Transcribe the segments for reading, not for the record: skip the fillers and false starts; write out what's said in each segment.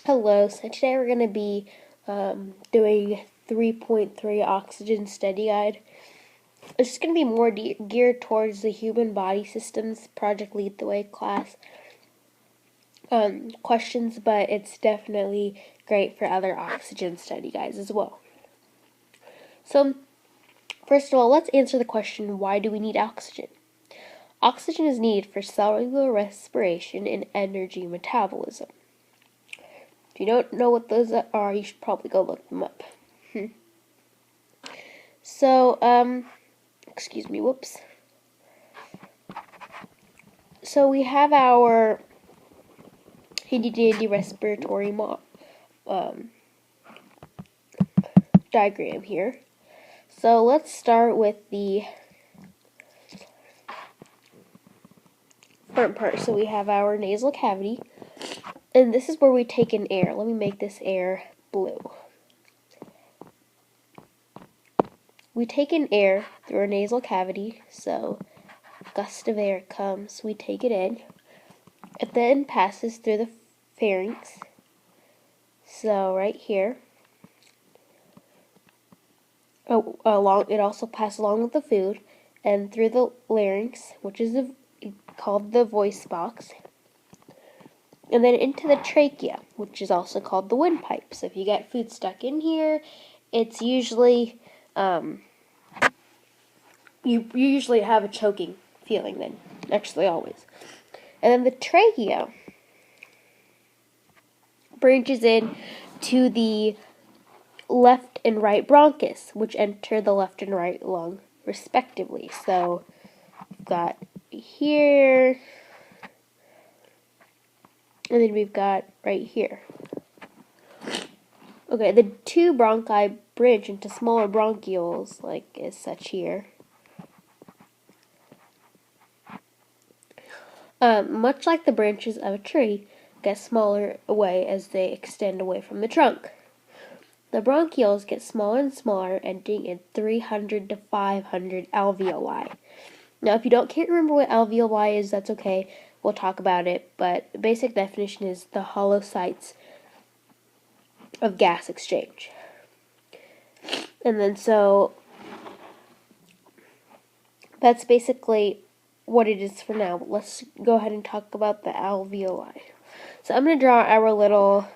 Hello, so today we're going to be doing 3.3 Oxygen Study Guide. It's just going to be more geared towards the human body systems, Project Lead the Way class questions, but it's definitely great for other oxygen study guides as well. So, first of all, let's answer the question, why do we need oxygen? Oxygen is needed for cellular respiration and energy metabolism. If you don't know what those are, you should probably go look them up. So, excuse me, whoops. So we have our handy-dandy respiratory diagram here. So let's start with the front part. So we have our nasal cavity, and this is where we take in air. Let me make this air blue. We take in air through our nasal cavity, so a gust of air comes, we take it in. It then passes through the pharynx, so right here. It also passes along with the food, and through the larynx, which is called the voice box, and then into the trachea, which is also called the windpipe. So if you get food stuck in here, it's usually you usually have a choking feeling then, actually always. And then the trachea branches in to the left and right bronchus, which enter the left and right lung respectively. So we've got here, and then we've got right here. Okay, the two bronchi branch into smaller bronchioles, like as such here. Much like the branches of a tree, get smaller away as they extend away from the trunk. The bronchioles get smaller and smaller, ending in 300 to 500 alveoli. Now, if you can't remember what alveoli is, that's okay. We'll talk about it, but the basic definition is the hollow sites of gas exchange. And then so that's basically what it is for now. But let's go ahead and talk about the alveoli. So I'm going to draw our little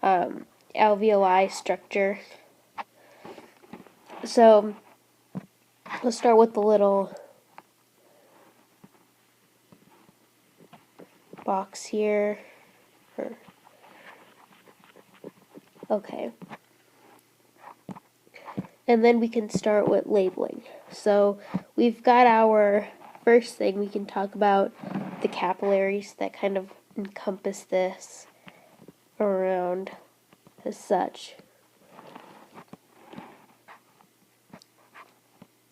alveoli structure. So let's start with the little box here. Okay. And then we can start with labeling. So we've got our first thing. We can talk about the capillaries that kind of encompass this around as such.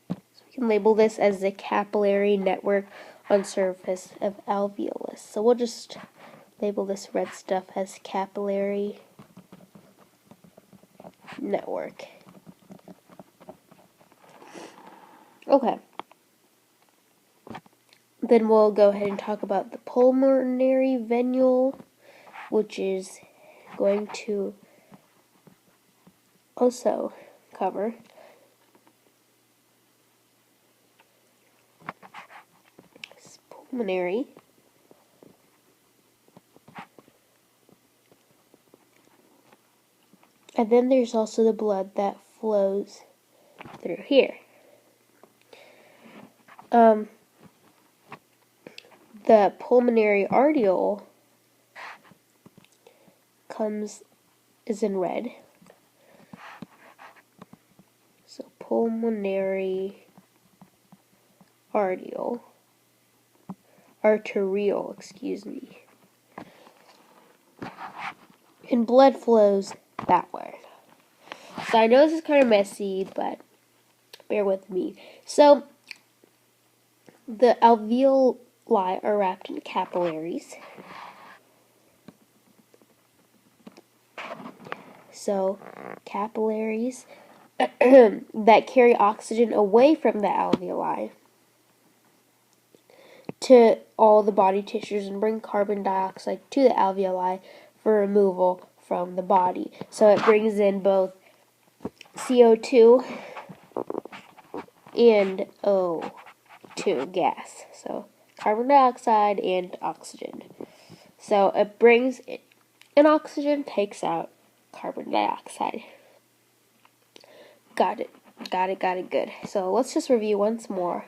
So we can label this as the capillary network on surface of alveolus. So we'll just label this red stuff as capillary network. Okay. Then we'll go ahead and talk about the pulmonary venule, which is going to also cover pulmonary, and then there's also the blood that flows through here. The pulmonary arteriole is in red. So pulmonary arteriole, excuse me. And blood flows that way. So I know this is kind of messy, but bear with me. So the alveoli are wrapped in capillaries. So capillaries that carry oxygen away from the alveoli to all the body tissues and bring carbon dioxide to the alveoli for removal from the body. So it brings in both CO2 and O2 gas. So carbon dioxide and oxygen. So it brings in oxygen, takes out carbon dioxide. Got it, good. So let's just review once more.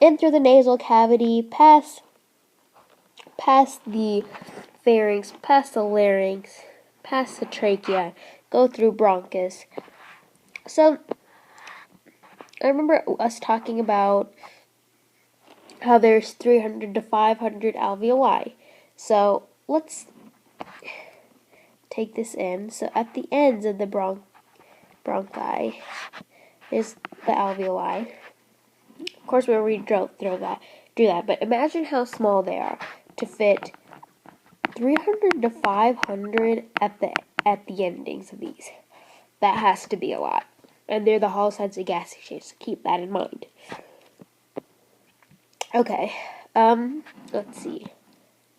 In through the nasal cavity, past the pharynx, past the larynx, past the trachea, go through bronchus. So I remember us talking about how there's 300 to 500 alveoli. So let's take this in. So at the ends of the bronchi is the alveoli. Of course, we already do that, but imagine how small they are to fit 300 to 500 at the endings of these. That has to be a lot. And they're the hollow sides of gas exchange, so keep that in mind. Okay, let's see.